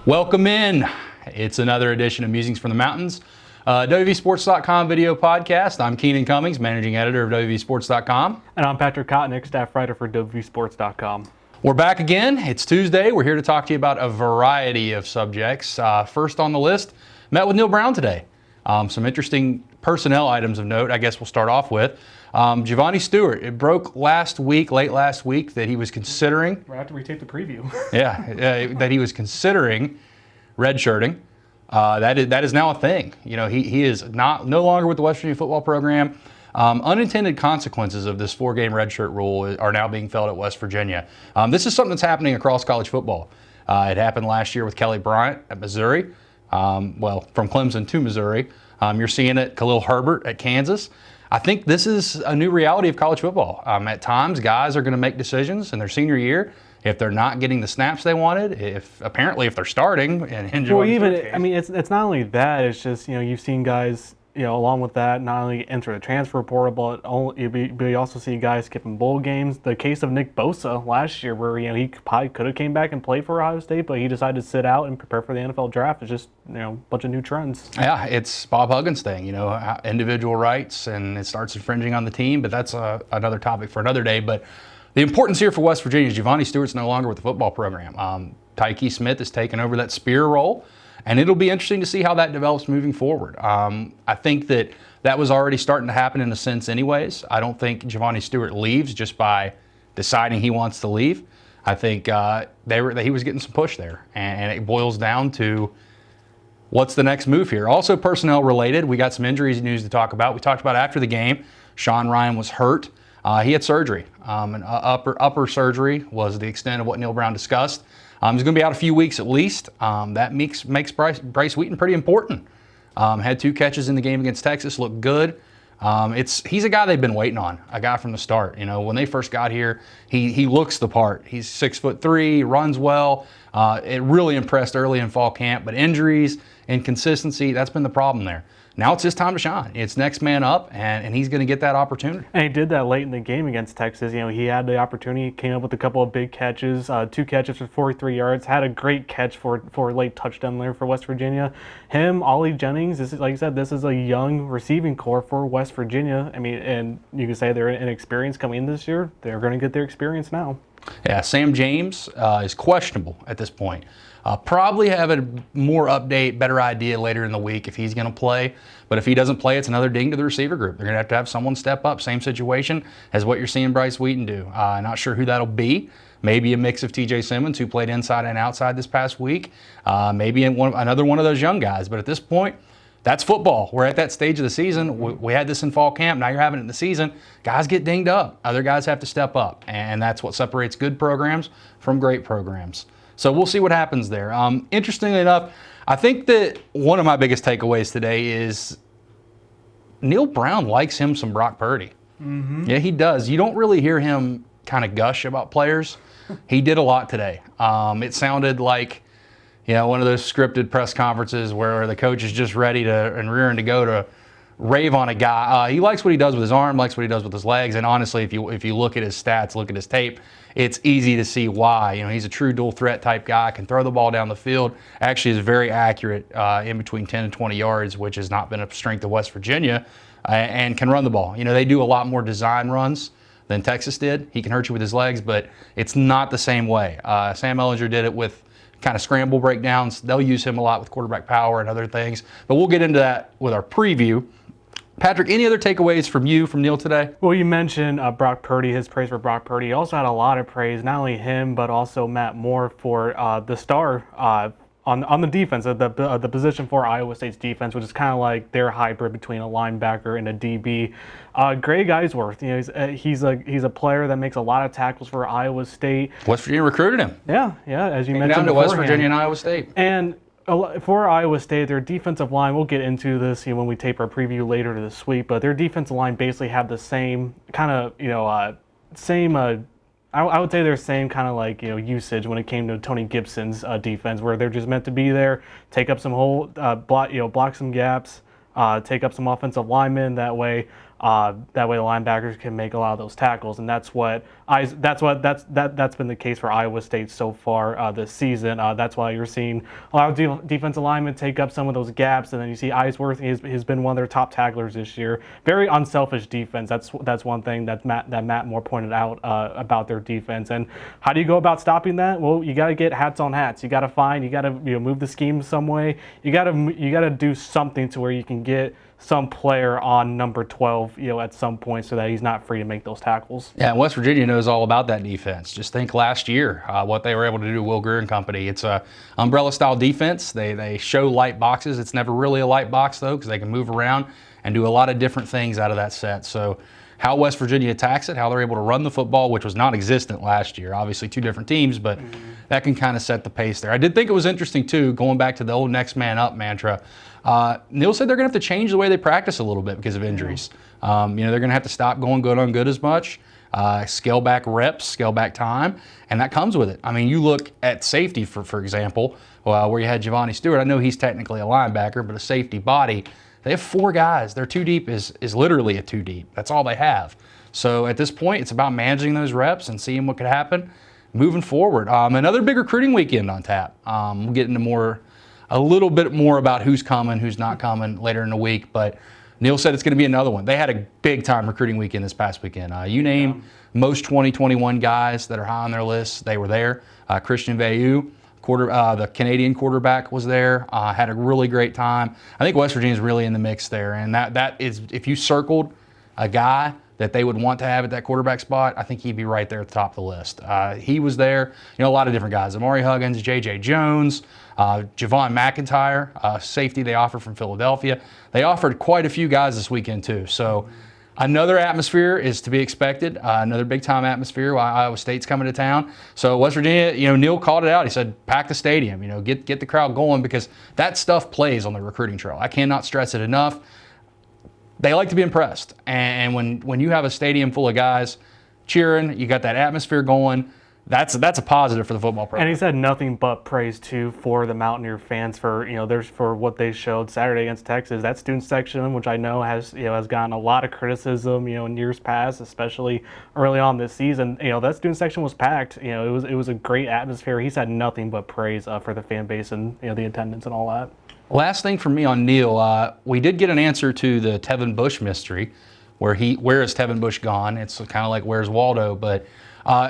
Welcome in. It's another edition of Musings from the Mountains, WVSports.com video podcast. I'm Keenan Cummings, managing editor of WVSports.com. And I'm Patrick Kotnik, staff writer for WVSports.com. We're back again. It's Tuesday. We're here to talk to you about a variety of subjects. First on the list, met with Neal Brown today. Some interesting personnel items of note, I guess we'll start off with. Giovanni Stewart, it broke late last week, that he was considering. Right after we taped the preview. That he was considering redshirting. That is now a thing. You know, he is no longer with the West Virginia football program. Unintended consequences of this 4-game redshirt rule are now being felt at West Virginia. This is something that's happening across college football. It happened last year with Kelly Bryant at Missouri. From Clemson to Missouri. You're seeing it, Khalil Herbert at Kansas. I think this is a new reality of college football. At times, guys are going to make decisions in their senior year if they're not getting the snaps they wanted. If they're starting and enjoying. It's not only that. It's just you've seen guys along with that not only enter the transfer portal, but you also see guys skipping bowl games. The case of Nick Bosa last year, where he probably could have came back and played for Ohio State, but he decided to sit out and prepare for the NFL draft. It's just a bunch of new trends. Yeah, it's Bob Huggins thing, individual rights, and it starts infringing on the team. But that's another topic for another day. But the importance here for West Virginia is Giovanni Stewart's no longer with the football program. Tyke Smith has taken over that spear role. And it'll be interesting to see how that develops moving forward. I think that was already starting to happen in a sense anyways. I don't think Giovanni Stewart leaves just by deciding he wants to leave. I think he was getting some push there. And it boils down to what's the next move here. Also personnel related, we got some injuries news to talk about. We talked about after the game, Sean Ryan was hurt. He had surgery. An upper surgery was the extent of what Neal Brown discussed. He's going to be out a few weeks at least. That makes Bryce Wheaton pretty important. Had 2 catches in the game against Texas, looked good. He's a guy they've been waiting on, a guy from the start. When they first got here, he looks the part. He's 6'3", runs well. It really impressed early in fall camp, but injuries, inconsistency, that's been the problem there. Now it's his time to shine. It's next man up, and he's going to get that opportunity. And he did that late in the game against Texas. He had the opportunity, came up with a couple of big catches, 2 catches for 43 yards, had a great catch for a late touchdown there for West Virginia. Him, Ollie Jennings, this is, like I said, this is a young receiving core for West Virginia. And you can say they're inexperienced coming in this year. They're going to get their experience now. Yeah, Sam James is questionable at this point. Probably have a more update, better idea later in the week if he's going to play. But if he doesn't play, it's another ding to the receiver group. They're going to have someone step up. Same situation as what you're seeing Bryce Wheaton do. Not sure who that'll be. Maybe a mix of TJ Simmons, who played inside and outside this past week. Maybe another one of those young guys. But at this point, that's football. We're at that stage of the season. We had this in fall camp. Now you're having it in the season. Guys get dinged up. Other guys have to step up. And that's what separates good programs from great programs. So we'll see what happens there. Interestingly enough, I think that one of my biggest takeaways today is Neal Brown likes him some Brock Purdy. Mm-hmm. Yeah, he does. You don't really hear him kind of gush about players. He did a lot today. It sounded like one of those scripted press conferences where the coach is just ready and rearing to go to rave on a guy. He likes what he does with his arm, likes what he does with his legs, and honestly, if you look at his stats, look at his tape, it's easy to see why. He's a true dual threat type guy, can throw the ball down the field, actually is very accurate in between 10 and 20 yards, which has not been a strength of West Virginia, and can run the ball. They do a lot more design runs than Texas did. He can hurt you with his legs, but it's not the same way. Sam Ehlinger did it with kind of scramble breakdowns. They'll use him a lot with quarterback power and other things, but we'll get into that with our preview. Patrick, any other takeaways from Neal today? Well, you mentioned Brock Purdy, his praise for Brock Purdy. He also had a lot of praise, not only him, but also Matt Moore for the star on the defense, the position for Iowa State's defense, which is kind of like their hybrid between a linebacker and a DB. Greg Eisworth, he's a player that makes a lot of tackles for Iowa State. West Virginia recruited him. Yeah, as you mentioned down to West Virginia and Iowa State. And for Iowa State, their defensive line, we'll get into this when we tape our preview later this week, but their defensive line basically have the same kind of, I would say they're same kind of like, usage when it came to Tony Gibson's defense, where they're just meant to be there, take up some block some gaps, take up some offensive linemen. That way, That way, the linebackers can make a lot of those tackles, and that's been the case for Iowa State so far this season. That's why you're seeing a lot of defensive linemen take up some of those gaps, and then you see Eisworth. He's been one of their top tacklers this year. Very unselfish defense. That's one thing that Matt Moore pointed out about their defense. And how do you go about stopping that? Well, you got to get hats on hats. You got to move the scheme some way. You got to do something to where you can get some player on number 12, at some point, so that he's not free to make those tackles. Yeah, and West Virginia knows all about that defense. Just think last year, what they were able to do to Will Greer and company. It's a umbrella-style defense. They show light boxes. It's never really a light box, though, because they can move around and do a lot of different things out of that set. So how West Virginia attacks it, how they're able to run the football, which was non-existent last year. Obviously, two different teams, but that can kind of set the pace there. I did think it was interesting, too, going back to the old next man up mantra. Neal said they're going to have to change the way they practice a little bit because of injuries. They're going to have to stop going good on good as much, scale back reps, scale back time, and that comes with it. I mean, you look at safety, for example, where you had Giovanni Stewart. I know he's technically a linebacker, but a safety body. They have 4 guys. Their 2 deep is literally a 2 deep. That's all they have. So at this point, it's about managing those reps and seeing what could happen moving forward. Another big recruiting weekend on tap. We'll get into a little bit more about who's coming, who's not coming later in the week, but Neal said it's going to be another one. They had a big-time recruiting weekend this past weekend. You name most 2021 guys that are high on their list, they were there. Christian Veilleux, the Canadian quarterback, was there, had a really great time. I think West Virginia's really in the mix there, and that is, if you circled a guy that they would want to have at that quarterback spot, I think he'd be right there at the top of the list. He was there. A lot of different guys. Amari Huggins, J.J. Jones, Javon McIntyre, safety they offered from Philadelphia. They offered quite a few guys this weekend, too. So another atmosphere is to be expected, another big-time atmosphere while Iowa State's coming to town. So West Virginia, Neal called it out. He said, pack the stadium, get the crowd going, because that stuff plays on the recruiting trail. I cannot stress it enough. They like to be impressed. And when you have a stadium full of guys cheering, you got that atmosphere going, that's a positive for the football program. And he said nothing but praise, too, for the Mountaineer fans for what they showed Saturday against Texas. That student section, which I know has gotten a lot of criticism, in years past, especially early on this season. That student section was packed. It was a great atmosphere. He's had nothing but praise for the fan base and the attendance and all that. Last thing for me on Neal, we did get an answer to the Tevin Bush mystery, where is Tevin Bush gone? It's kind of like, where's Waldo? But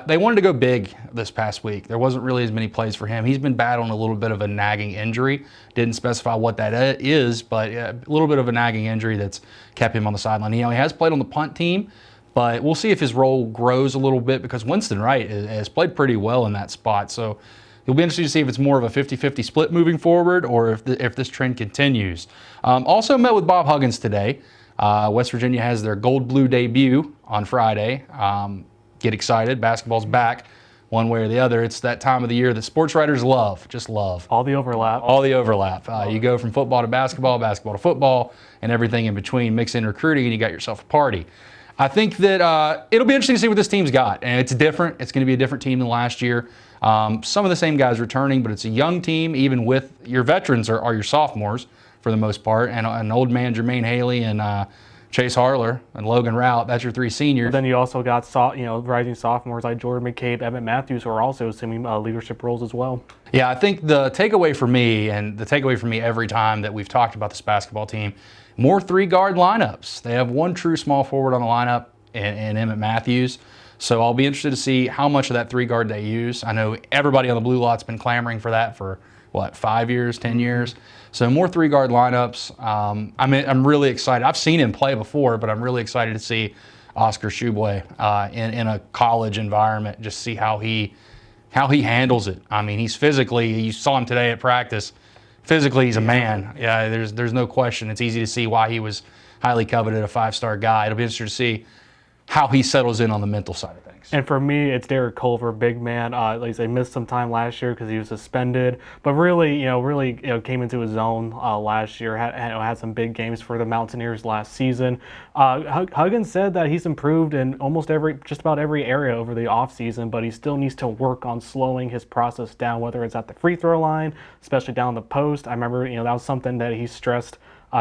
they wanted to go big this past week. There wasn't really as many plays for him. He's been battling a little bit of a nagging injury. Didn't specify what that is, but a little bit of a nagging injury that's kept him on the sideline. He has played on the punt team, but we'll see if his role grows a little bit, because Winston Wright has played pretty well in that spot. So it'll be interesting to see if it's more of a 50-50 split moving forward, or if this trend continues. Also met with Bob Huggins today. West Virginia has their gold-blue debut on Friday. Get excited. Basketball's back one way or the other. It's that time of the year that sports writers just love. All the overlap. You go from football to basketball to football, and everything in between. Mix in recruiting, and you got yourself a party. I think that it'll be interesting to see what this team's got. And it's different. It's going to be a different team than last year. Some of the same guys returning, but it's a young team, even with your veterans are your sophomores for the most part. And an old man, Jermaine Haley, and Chase Harler and Logan Rout, that's your 3 seniors. But then you also got rising sophomores like Jordan McCabe, Emmett Matthews, who are also assuming leadership roles as well. Yeah, I think the takeaway for me every time that we've talked about this basketball team, more 3-guard lineups. They have one true small forward on the lineup in Emmett Matthews. So I'll be interested to see how much of that 3-guard they use. I know everybody on the blue lot's been clamoring for that for 5 years, 10 years. So more 3-guard lineups. I'm really excited. I've seen him play before, but I'm really excited to see Oscar Tshiebwe in a college environment. Just see how he handles it. I mean, he's physically. You saw him today at practice. Physically, he's a man. Yeah, there's no question. It's easy to see why he was highly coveted, a 5-star guy. It'll be interesting to see how he settles in on the mental side of things. And for me, it's Derek Culver, big man. Like I say, missed some time last year because he was suspended, but really came into his own last year. Had some big games for the Mountaineers last season. Huggins said that he's improved in just about every area over the offseason, but he still needs to work on slowing his process down, whether it's at the free throw line, especially down the post. I remember that was something that he stressed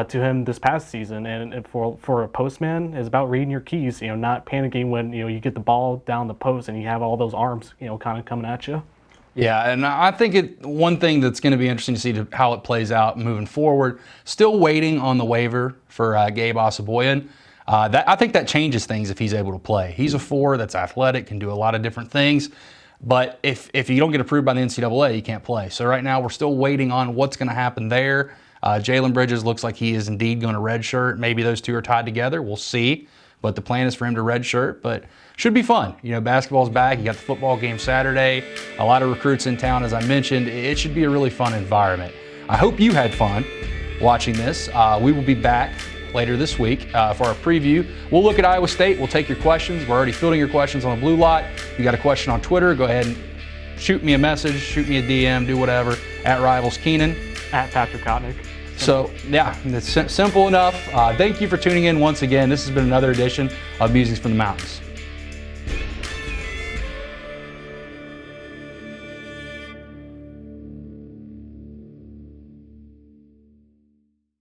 to him this past season. And for a postman, it's about reading your keys, not panicking when, you get the ball down the post and you have all those arms, kind of coming at you. Yeah, and I think one thing that's going to be interesting to see how it plays out moving forward. Still waiting on the waiver for Gabe Osabuoyen. I think that changes things if he's able to play. He's a 4 that's athletic, can do a lot of different things. But if you don't get approved by the NCAA, you can't play. So right now we're still waiting on what's going to happen there. Jalen Bridges looks like he is indeed going to redshirt. Maybe those two are tied together. We'll see. But the plan is for him to redshirt. But should be fun. Basketball's back. You got the football game Saturday. A lot of recruits in town, as I mentioned. It should be a really fun environment. I hope you had fun watching this. We will be back later this week for our preview. We'll look at Iowa State. We'll take your questions. We're already fielding your questions on the Blue Lot. If you got a question on Twitter, go ahead and shoot me a message, shoot me a DM, do whatever, at Rivals Keenan. At Patrick Kotnik. So, yeah, it's simple enough. Thank you for tuning in once again. This has been another edition of Musings from the Mountains.